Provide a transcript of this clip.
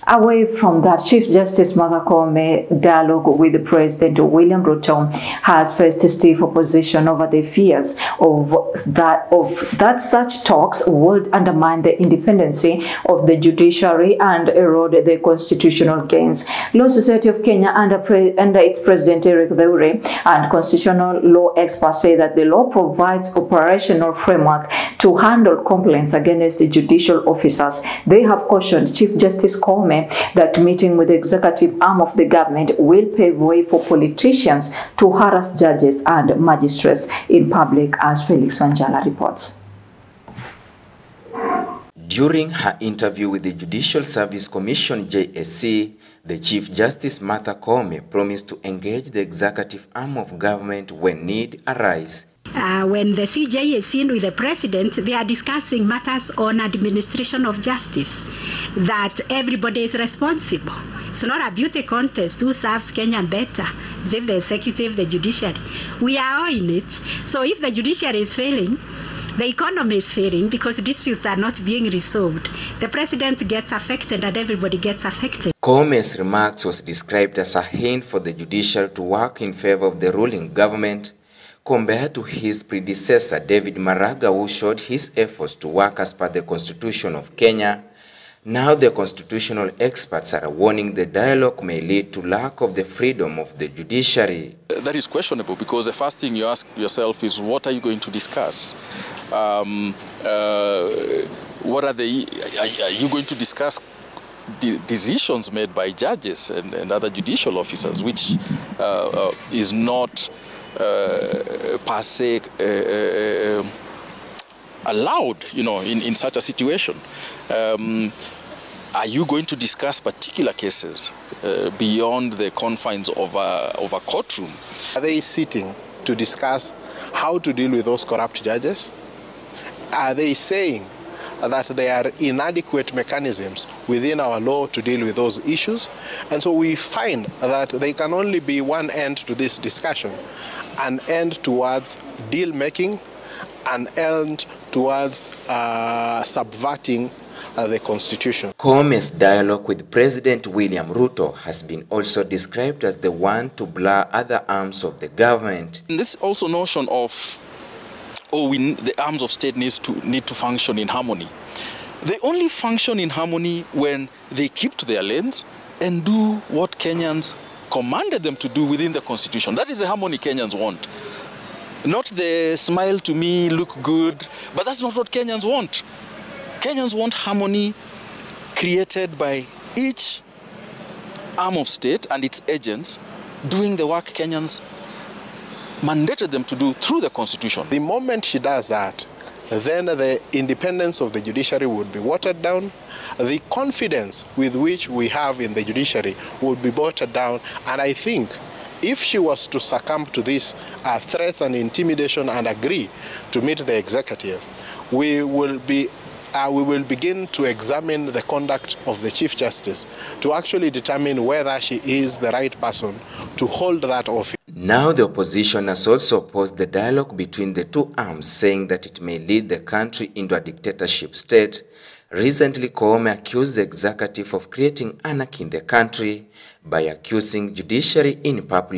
Away from that, Chief Justice Martha Koome dialogue with President William Ruto has faced stiff opposition over the fears of that such talks would undermine the independence of the judiciary and erode the constitutional gains. Law Society of Kenya under its President Eric Theuri and constitutional law experts say that the law provides operational framework to handle complaints against the judicial officers. They have cautioned Chief Justice Koome that meeting with the executive arm of the government will pave way for politicians to harass judges and magistrates in public, as Felix Wanjala reports. During her interview with the Judicial Service Commission JSC, the Chief Justice Martha Koome promised to engage the executive arm of government when need arise. When the CJ is seen with the president, they are discussing matters on administration of justice, that everybody is responsible. It's not a beauty contest who serves Kenya better, as if the executive, the judiciary. We are all in it. So if the judiciary is failing, the economy is failing because disputes are not being resolved. The president gets affected and everybody gets affected. Koome's remarks was described as a hint for the judiciary to work in favor of the ruling government, compared to his predecessor David Maraga, who showed his efforts to work as per the Constitution of Kenya. Now the constitutional experts are warning the dialogue may lead to lack of the freedom of the judiciary. That is questionable, because the first thing you ask yourself is, what are you going to discuss? Are you going to discuss decisions made by judges and other judicial officers, which is not per se allowed, in such a situation? Are you going to discuss particular cases beyond the confines of a courtroom? Are they sitting to discuss how to deal with those corrupt judges? Are they saying that there are inadequate mechanisms within our law to deal with those issues? And so we find that there can only be one end to this discussion: an end towards deal making, an end towards subverting the Constitution. Koome's dialogue with President William Ruto has been also described as the one to blur other arms of the government. And this also notion of, the arms of state need to function in harmony. They only function in harmony when they keep to their lanes and do what Kenyans commanded them to do within the Constitution. That is the harmony Kenyans want. Not the smile to me, look good, but that's not what Kenyans want. Kenyans want harmony created by each arm of state and its agents doing the work Kenyans mandated them to do through the Constitution. The moment she does that, then the independence of the judiciary would be watered down. The confidence with which we have in the judiciary would be watered down. And I think if she was to succumb to these threats and intimidation and agree to meet the executive, we will begin to examine the conduct of the Chief Justice to actually determine whether she is the right person to hold that office. Now the opposition has also opposed the dialogue between the two arms, saying that it may lead the country into a dictatorship state. Recently, Koome accused the executive of creating anarchy in the country by accusing judiciary in public